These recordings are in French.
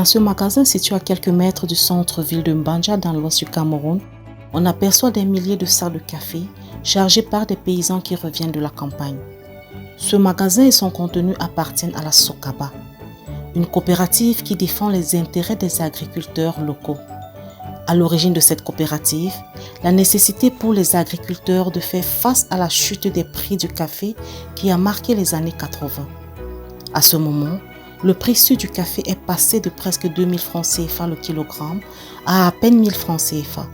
Dans ce magasin situé à quelques mètres du centre-ville de Mbandja dans l'ouest du Cameroun, on aperçoit des milliers de sacs de café chargés par des paysans qui reviennent de la campagne. Ce magasin et son contenu appartiennent à la Sokaba, une coopérative qui défend les intérêts des agriculteurs locaux. À l'origine de cette coopérative, la nécessité pour les agriculteurs de faire face à la chute des prix du café qui a marqué les années 80. À ce moment, le prix sûr du café est passé de presque 2000 francs CFA le kilogramme à peine 1000 francs CFA.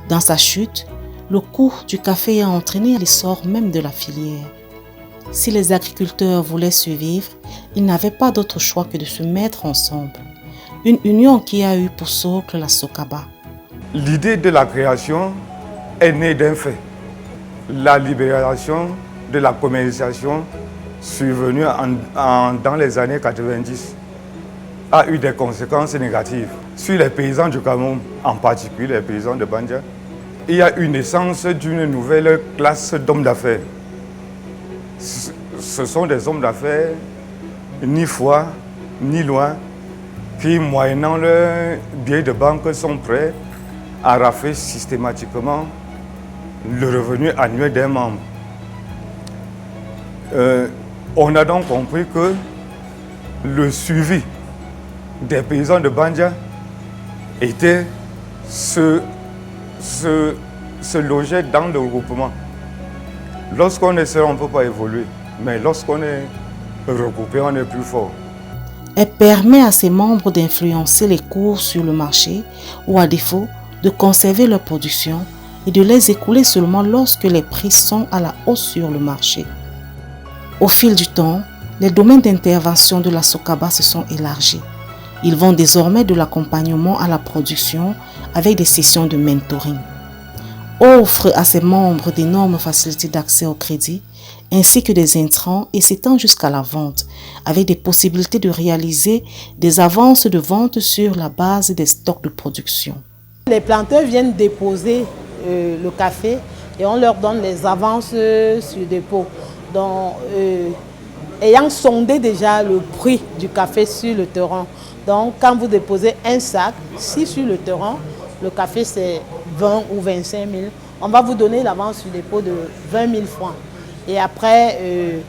Dans sa chute, le coût du café a entraîné l'essor même de la filière. Si les agriculteurs voulaient survivre, ils n'avaient pas d'autre choix que de se mettre ensemble. Une union qui a eu pour socle la Sokaba. L'idée de la création est née d'un fait. La libération de la commercialisation survenue dans les années 90 a eu des conséquences négatives sur les paysans du Cameroun, en particulier les paysans de Mbandja. Il y a eu naissance d'une nouvelle classe d'hommes d'affaires. Ce sont des hommes d'affaires ni foi, ni loin, qui, moyennant leur billet de banque, sont prêts à rafler systématiquement le revenu annuel des membres. On a donc compris que le suivi des paysans de Mbandja était se loger dans le regroupement. Lorsqu'on est seul, on ne peut pas évoluer, mais lorsqu'on est regroupé, on est plus fort. Elle permet à ses membres d'influencer les cours sur le marché ou à défaut de conserver leur production et de les écouler seulement lorsque les prix sont à la hausse sur le marché. Au fil du temps, les domaines d'intervention de la Sokaba se sont élargis. Ils vont désormais de l'accompagnement à la production avec des sessions de mentoring. Offre à ses membres d'énormes facilités d'accès au crédit ainsi que des intrants et s'étend jusqu'à la vente avec des possibilités de réaliser des avances de vente sur la base des stocks de production. Les planteurs viennent déposer le café et on leur donne les avances sur dépôt. Donc, ayant sondé déjà le prix du café sur le terrain, donc quand vous déposez un sac, si sur le terrain, le café c'est 20 ou 25 000, on va vous donner l'avance sur dépôt de 20 000 francs. Et après,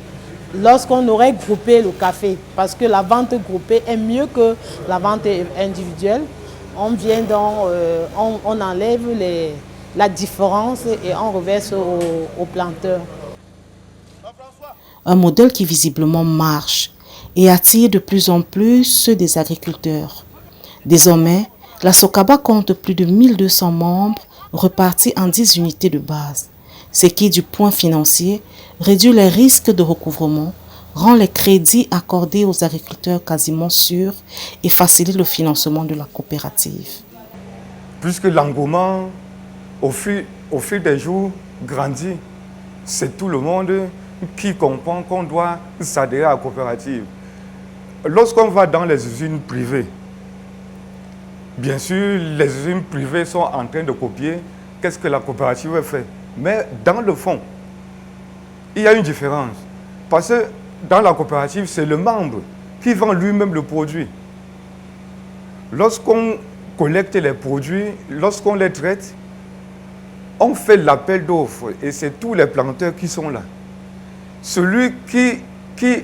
lorsqu'on aurait groupé le café, parce que la vente groupée est mieux que la vente individuelle, on vient donc, on enlève la différence et on reverse aux planteurs. Un modèle qui visiblement marche et attire de plus en plus des agriculteurs. Désormais, la Sokaba compte plus de 1200 membres repartis en 10 unités de base, ce qui, du point financier, réduit les risques de recouvrement, rend les crédits accordés aux agriculteurs quasiment sûrs et facilite le financement de la coopérative. Puisque l'engouement, au fil des jours, grandit, c'est tout le monde qui comprend qu'on doit s'adhérer à la coopérative. Lorsqu'on va dans les usines privées, bien sûr, les usines privées sont en train de copier qu'est-ce que la coopérative fait. Mais dans le fond, il y a une différence. Parce que dans la coopérative, c'est le membre qui vend lui-même le produit. Lorsqu'on collecte les produits, lorsqu'on les traite, on fait l'appel d'offres et c'est tous les planteurs qui sont là. Celui qui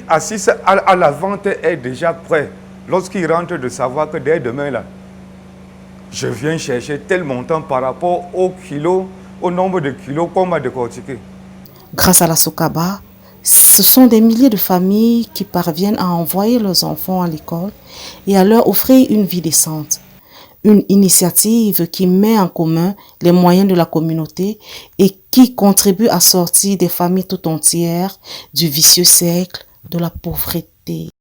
assiste à la vente est déjà prêt lorsqu'il rentre de savoir que dès demain, là, je viens chercher tel montant par rapport au kilo, au nombre de kilos qu'on m'a décortiqué. Grâce à la Sokaba, ce sont des milliers de familles qui parviennent à envoyer leurs enfants à l'école et à leur offrir une vie décente. Une initiative qui met en commun les moyens de la communauté et qui contribue à sortir des familles tout entières du vicieux cercle de la pauvreté.